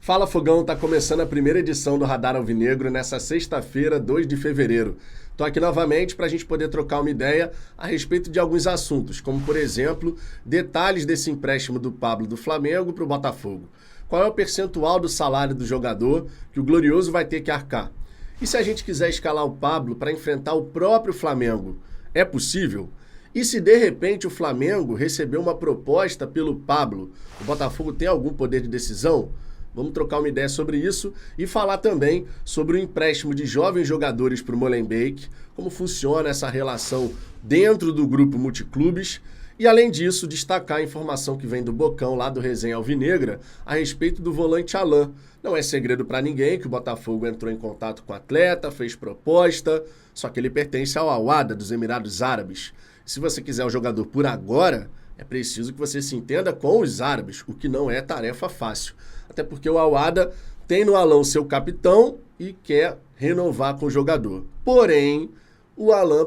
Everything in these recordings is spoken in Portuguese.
Fala Fogão, tá começando a primeira edição do Radar Alvinegro nessa sexta-feira, 2 de fevereiro. Tô aqui novamente para a gente poder trocar uma ideia a respeito de alguns assuntos, como por exemplo, detalhes desse empréstimo do Pablo do Flamengo para o Botafogo. Qual é o percentual do salário do jogador que o Glorioso vai ter que arcar? E se a gente quiser escalar o Pablo para enfrentar o próprio Flamengo, é possível? E se de repente o Flamengo receber uma proposta pelo Pablo, o Botafogo tem algum poder de decisão? Vamos trocar uma ideia sobre isso e falar também sobre o empréstimo de jovens jogadores para o Molenbeek, como funciona essa relação dentro do grupo Multiclubes e, além disso, destacar a informação que vem do Bocão, lá do Resenha Alvinegra, a respeito do volante Alan. Não é segredo para ninguém que o Botafogo entrou em contato com o atleta, fez proposta, só que ele pertence ao Al-Wahda dos Emirados Árabes. Se você quiser o jogador por agora, é preciso que você se entenda com os árabes, o que não é tarefa fácil. Até porque o Al-Wahda tem no Alan seu capitão e quer renovar com o jogador. Porém, o Alan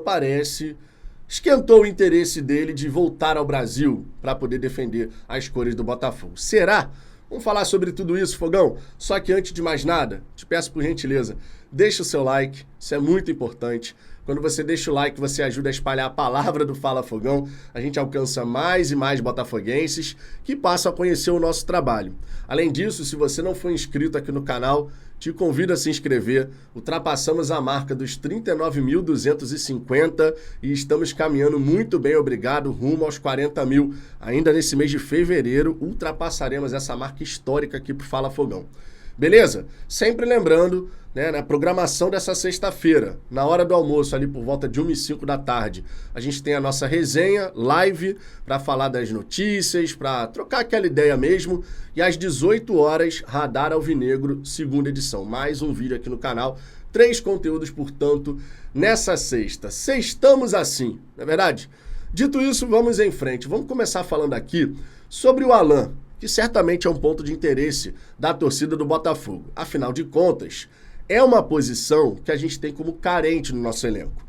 esquentou o interesse dele de voltar ao Brasil para poder defender as cores do Botafogo. Será? Vamos falar sobre tudo isso, Fogão? Só que antes de mais nada, te peço por gentileza, deixa o seu like, isso é muito importante. Quando você deixa o like, você ajuda a espalhar a palavra do Fala Fogão. A gente alcança mais e mais botafoguenses que passam a conhecer o nosso trabalho. Além disso, se você não for inscrito aqui no canal, te convido a se inscrever. Ultrapassamos a marca dos 39.250 e estamos caminhando muito bem, obrigado, rumo aos 40 mil. Ainda nesse mês de fevereiro, ultrapassaremos essa marca histórica aqui pro Fala Fogão. Beleza? Sempre lembrando, na programação dessa sexta-feira, na hora do almoço, ali por volta de 1h05 da tarde, a gente tem a nossa resenha, live, para falar das notícias, para trocar aquela ideia mesmo. E às 18 horas, Radar Alvinegro, segunda edição. Mais um vídeo aqui no canal. 3 conteúdos, portanto, nessa sexta. Sextamos assim, não é verdade? Dito isso, vamos em frente. Vamos começar falando aqui sobre o Alan, que certamente é um ponto de interesse da torcida do Botafogo. Afinal de contas, é uma posição que a gente tem como carente no nosso elenco.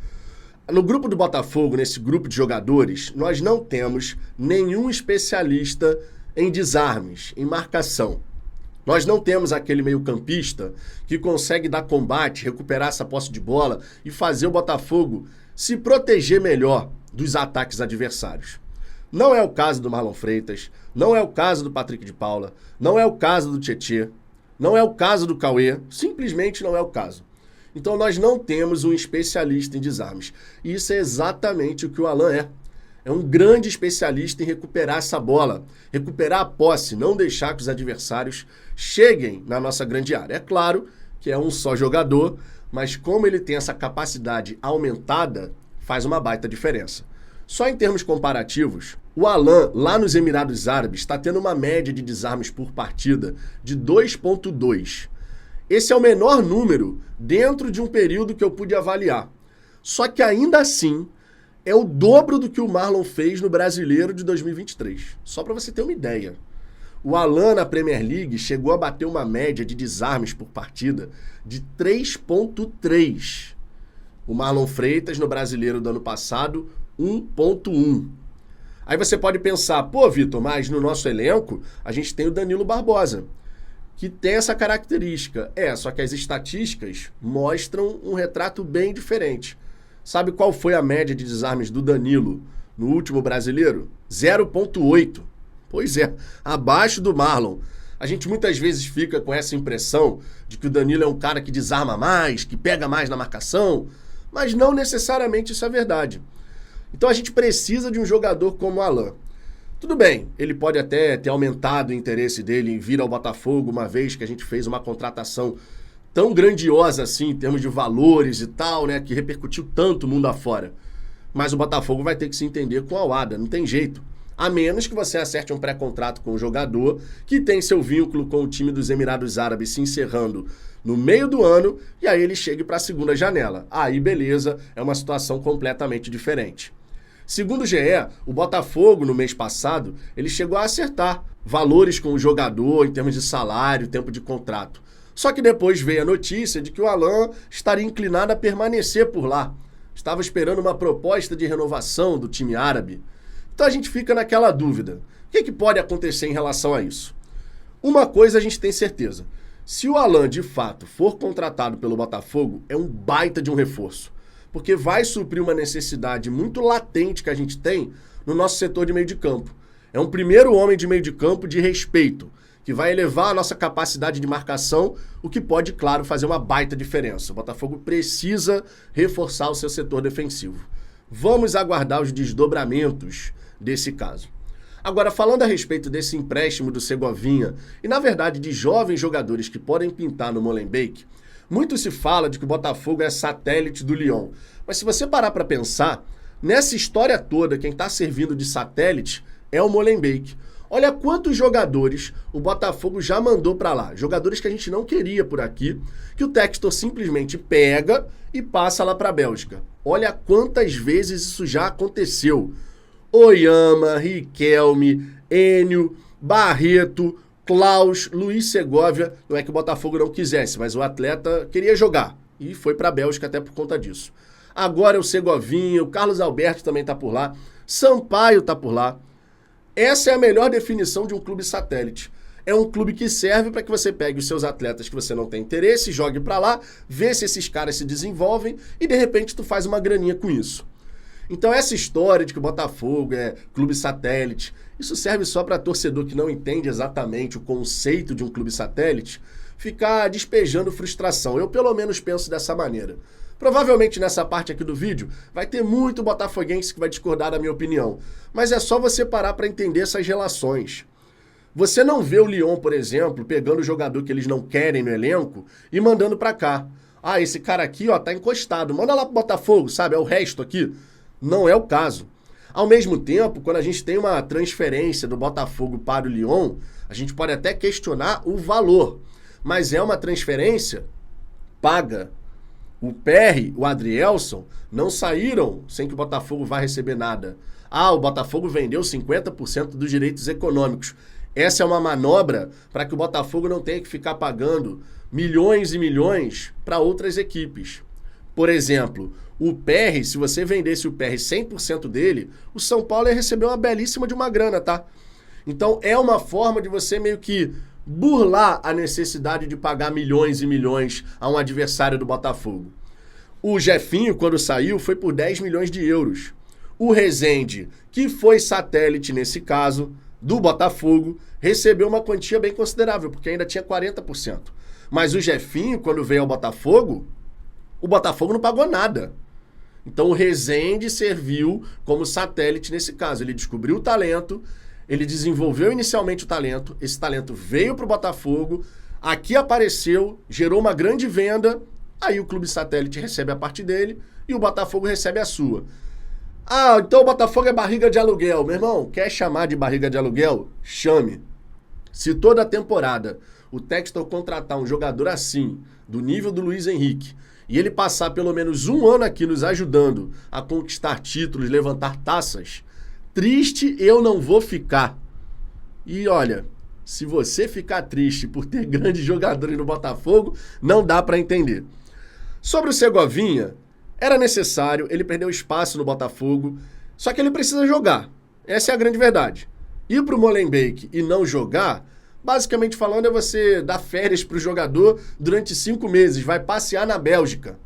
No grupo do Botafogo, nesse grupo de jogadores, nós não temos nenhum especialista em desarmes, em marcação. Nós não temos aquele meio-campista que consegue dar combate, recuperar essa posse de bola e fazer o Botafogo se proteger melhor dos ataques adversários. Não é o caso do Marlon Freitas, não é o caso do Patrick de Paula, não é o caso do Tietê, não é o caso do Cauê, simplesmente não é o caso. Então nós não temos um especialista em desarmes. E isso é exatamente o que o Alan é. É um grande especialista em recuperar essa bola, recuperar a posse, não deixar que os adversários cheguem na nossa grande área. É claro que é um só jogador, mas como ele tem essa capacidade aumentada, faz uma baita diferença. Só em termos comparativos, o Alan, lá nos Emirados Árabes, está tendo uma média de desarmes por partida de 2,2. Esse é o menor número dentro de um período que eu pude avaliar. Só que ainda assim, é o dobro do que o Marlon fez no Brasileiro de 2023. Só para você ter uma ideia. O Alan na Premier League chegou a bater uma média de desarmes por partida de 3,3. O Marlon Freitas no Brasileiro do ano passado, 1,1. Aí você pode pensar, pô, Vitor, mas no nosso elenco a gente tem o Danilo Barbosa, que tem essa característica. Só que as estatísticas mostram um retrato bem diferente. Sabe qual foi a média de desarmes do Danilo no último Brasileiro? 0,8. Pois é, abaixo do Marlon. A gente muitas vezes fica com essa impressão de que o Danilo é um cara que desarma mais, que pega mais na marcação, mas não necessariamente isso é verdade. Então a gente precisa de um jogador como o Alan. Tudo bem, ele pode até ter aumentado o interesse dele em vir ao Botafogo, uma vez que a gente fez uma contratação tão grandiosa assim, em termos de valores e tal, que repercutiu tanto mundo afora. Mas o Botafogo vai ter que se entender com o Al-Wahda, não tem jeito. A menos que você acerte um pré-contrato com o jogador que tem seu vínculo com o time dos Emirados Árabes se encerrando no meio do ano e aí ele chegue para a segunda janela. Aí, beleza, é uma situação completamente diferente. Segundo o GE, o Botafogo, no mês passado, ele chegou a acertar valores com o jogador em termos de salário, tempo de contrato. Só que depois veio a notícia de que o Alan estaria inclinado a permanecer por lá. Estava esperando uma proposta de renovação do time árabe. Então a gente fica naquela dúvida. O que pode acontecer em relação a isso? Uma coisa a gente tem certeza. Se o Alan, de fato, for contratado pelo Botafogo, é um baita de um reforço. Porque vai suprir uma necessidade muito latente que a gente tem no nosso setor de meio de campo. É um primeiro homem de meio de campo de respeito, que vai elevar a nossa capacidade de marcação, o que pode, claro, fazer uma baita diferença. O Botafogo precisa reforçar o seu setor defensivo. Vamos aguardar os desdobramentos desse caso. Agora, falando a respeito desse empréstimo do Segovinha e, na verdade, de jovens jogadores que podem pintar no Molenbeek, muito se fala de que o Botafogo é satélite do Lyon. Mas se você parar para pensar, nessa história toda, quem está servindo de satélite é o Molenbeek. Olha quantos jogadores o Botafogo já mandou para lá. Jogadores que a gente não queria por aqui, que o Textor simplesmente pega e passa lá para a Bélgica. Olha quantas vezes isso já aconteceu. Oyama, Riquelme, Enio, Barreto, Klaus, Luiz Segovia. Não é que o Botafogo não quisesse, mas o atleta queria jogar e foi para a Bélgica até por conta disso. Agora é o Segovinha, o Carlos Alberto também está por lá, Sampaio está por lá. Essa é a melhor definição de um clube satélite. É um clube que serve para que você pegue os seus atletas que você não tem interesse, jogue para lá, vê se esses caras se desenvolvem e de repente tu faz uma graninha com isso. Então essa história de que o Botafogo é clube satélite, isso serve só para torcedor que não entende exatamente o conceito de um clube satélite ficar despejando frustração. Eu pelo menos penso dessa maneira. Provavelmente nessa parte aqui do vídeo vai ter muito botafoguense que vai discordar da minha opinião, mas é só você parar para entender essas relações. Você não vê o Lyon, por exemplo, pegando o jogador que eles não querem no elenco e mandando para cá. Ah, esse cara aqui, ó, tá encostado, manda lá pro Botafogo, sabe? É o resto aqui. Não é o caso. Ao mesmo tempo, quando a gente tem uma transferência do Botafogo para o Lyon, a gente pode até questionar o valor, mas é uma transferência paga. O Perry, o Adrielson, não saíram sem que o Botafogo vá receber nada. Ah, o Botafogo vendeu 50% dos direitos econômicos. Essa é uma manobra para que o Botafogo não tenha que ficar pagando milhões e milhões para outras equipes. Por exemplo, o Perry, se você vendesse o Perry 100% dele, o São Paulo ia receber uma belíssima de uma grana, tá? Então é uma forma de você meio que burlar a necessidade de pagar milhões e milhões a um adversário do Botafogo. O Jefinho, quando saiu, foi por 10 milhões de euros. O Rezende, que foi satélite nesse caso, do Botafogo, recebeu uma quantia bem considerável, porque ainda tinha 40%. Mas o Jefinho, quando veio ao Botafogo, o Botafogo não pagou nada. Então o Rezende serviu como satélite nesse caso. Ele descobriu o talento, ele desenvolveu inicialmente o talento, esse talento veio para o Botafogo, aqui apareceu, gerou uma grande venda, aí o clube satélite recebe a parte dele e o Botafogo recebe a sua. Ah, então o Botafogo é barriga de aluguel. Meu irmão, quer chamar de barriga de aluguel? Chame. Se toda a temporada o Textor contratar um jogador assim, do nível do Luiz Henrique, e ele passar pelo menos um ano aqui nos ajudando a conquistar títulos, levantar taças, triste eu não vou ficar. E olha, se você ficar triste por ter grandes jogadores no Botafogo, não dá para entender. Sobre o Segovinha, era necessário, ele perdeu espaço no Botafogo, só que ele precisa jogar. Essa é a grande verdade. Ir para o Molenbeek e não jogar, basicamente falando, é você dar férias para o jogador durante 5 meses, vai passear na Bélgica.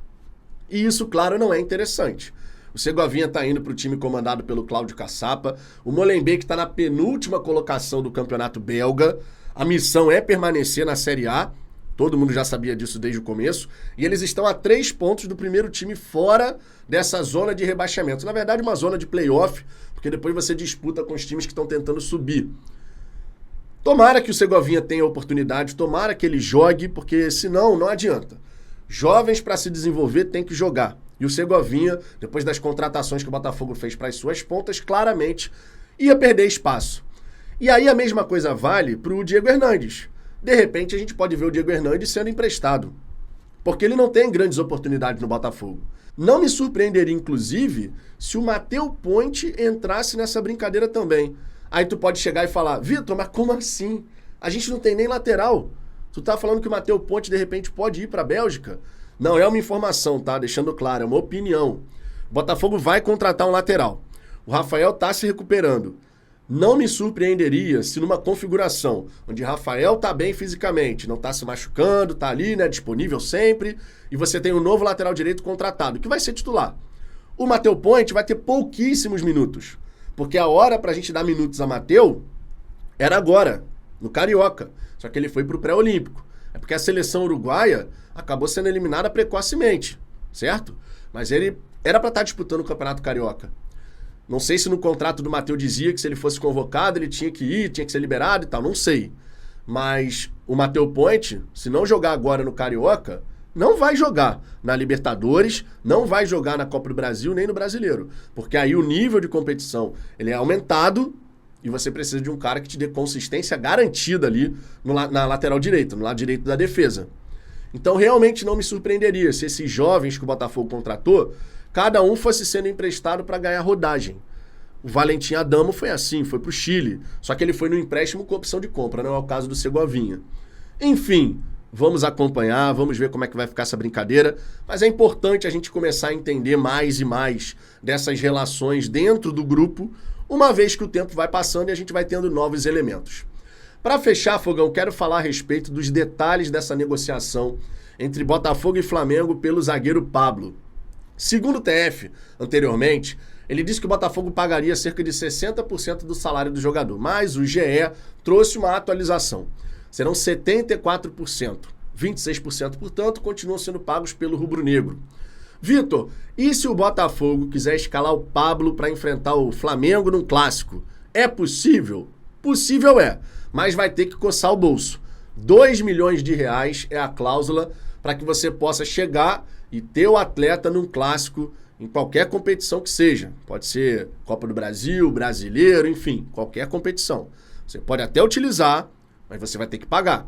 E isso, claro, não é interessante. O Segovinha está indo para o time comandado pelo Cláudio Caçapa. O Molenbeek está na penúltima colocação do campeonato belga. A missão é permanecer na Série A. Todo mundo já sabia disso desde o começo. E eles estão a 3 pontos do primeiro time fora dessa zona de rebaixamento. Na verdade, uma zona de play-off, porque depois você disputa com os times que estão tentando subir. Tomara que o Segovinha tenha oportunidade, tomara que ele jogue, porque senão não adianta. Jovens para se desenvolver tem que jogar. E o Segovinha, depois das contratações que o Botafogo fez para as suas pontas, claramente ia perder espaço. E aí a mesma coisa vale para o Diego Hernandes. De repente a gente pode ver o Diego Hernandes sendo emprestado, porque ele não tem grandes oportunidades no Botafogo. Não me surpreenderia, inclusive, se o Matheus Ponte entrasse nessa brincadeira também. Aí tu pode chegar e falar, Vitor, mas como assim? A gente não tem nem lateral. Tu tá falando que o Matheus Ponte, de repente, pode ir para a Bélgica? Não é uma informação, tá? Deixando claro, é uma opinião. O Botafogo vai contratar um lateral. O Rafael tá se recuperando. Não me surpreenderia se numa configuração onde Rafael tá bem fisicamente, não tá se machucando, tá ali, né, disponível sempre, e você tem um novo lateral direito contratado, que vai ser titular. O Matheus Ponte vai ter pouquíssimos minutos, porque a hora pra gente dar minutos a Matheus era agora, no Carioca. Só que ele foi pro pré-olímpico. É porque a seleção uruguaia acabou sendo eliminada precocemente, certo? Mas ele era pra estar disputando o Campeonato Carioca. Não sei se no contrato do Matheus dizia que se ele fosse convocado, ele tinha que ir, tinha que ser liberado e tal, não sei. Mas o Matheus Ponte, se não jogar agora no Carioca, não vai jogar na Libertadores, não vai jogar na Copa do Brasil, nem no Brasileiro. Porque aí o nível de competição ele é aumentado e você precisa de um cara que te dê consistência garantida ali na lateral direita, no lado direito da defesa. Então realmente não me surpreenderia se esses jovens que o Botafogo contratou, cada um fosse sendo emprestado para ganhar rodagem. O Valentim Adamo foi assim, foi para o Chile. Só que ele foi no empréstimo com opção de compra, não é o caso do Segovinha. Enfim, vamos acompanhar, vamos ver como é que vai ficar essa brincadeira. Mas é importante a gente começar a entender mais e mais dessas relações dentro do grupo, uma vez que o tempo vai passando e a gente vai tendo novos elementos. Para fechar, Fogão, quero falar a respeito dos detalhes dessa negociação entre Botafogo e Flamengo pelo zagueiro Pablo. Segundo o TF, anteriormente, ele disse que o Botafogo pagaria cerca de 60% do salário do jogador, mas o GE trouxe uma atualização. Serão 74%. 26%, portanto, continuam sendo pagos pelo rubro-negro. Vitor, e se o Botafogo quiser escalar o Pablo para enfrentar o Flamengo num clássico? É possível? Possível é, mas vai ter que coçar o bolso. 2 milhões de reais é a cláusula para que você possa chegar e ter o atleta num clássico em qualquer competição que seja. Pode ser Copa do Brasil, Brasileiro, enfim, qualquer competição. Você pode até utilizar, mas você vai ter que pagar.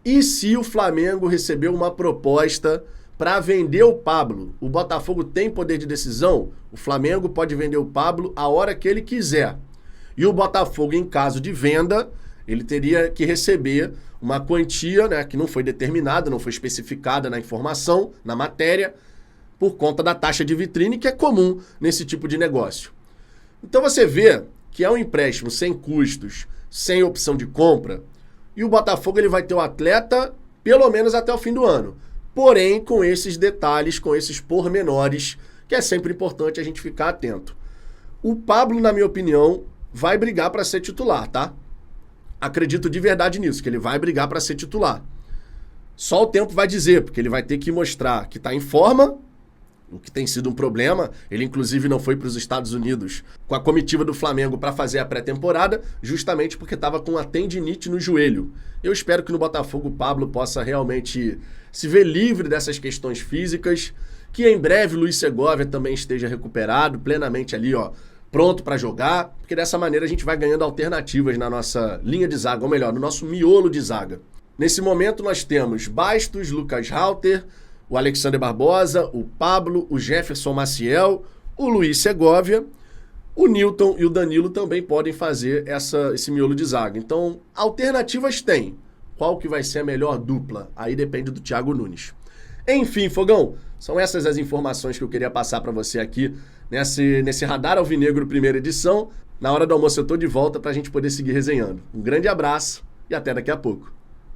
E se o Flamengo receber uma proposta para vender o Pablo? O Botafogo tem poder de decisão? O Flamengo pode vender o Pablo a hora que ele quiser. E o Botafogo, em caso de venda, ele teria que receber uma quantia, né, que não foi determinada, não foi especificada na informação, na matéria, por conta da taxa de vitrine, que é comum nesse tipo de negócio. Então você vê que é um empréstimo sem custos, sem opção de compra, e o Botafogo ele vai ter o atleta pelo menos até o fim do ano. Porém, com esses detalhes, com esses pormenores, que é sempre importante a gente ficar atento. O Pablo, na minha opinião, vai brigar para ser titular, tá? Acredito de verdade nisso, que ele vai brigar para ser titular. Só o tempo vai dizer, porque ele vai ter que mostrar que está em forma, o que tem sido um problema. Ele, inclusive, não foi para os Estados Unidos com a comitiva do Flamengo para fazer a pré-temporada, justamente porque estava com uma tendinite no joelho. Eu espero que no Botafogo o Pablo possa realmente se ver livre dessas questões físicas, que em breve o Luiz Segovia também esteja recuperado, plenamente ali, ó, pronto para jogar, porque dessa maneira a gente vai ganhando alternativas na nossa linha de zaga, ou melhor, no nosso miolo de zaga. Nesse momento nós temos Bastos, Lucas Halter, o Alexander Barbosa, o Pablo, o Jefferson Maciel, o Luiz Segovia, o Nilton e o Danilo também podem fazer esse miolo de zaga. Então, alternativas tem. Qual que vai ser a melhor dupla? Aí depende do Thiago Nunes. Enfim, Fogão, são essas as informações que eu queria passar para você aqui nesse Radar Alvinegro primeira edição. Na hora do almoço eu tô de volta para a gente poder seguir resenhando. Um grande abraço e até daqui a pouco.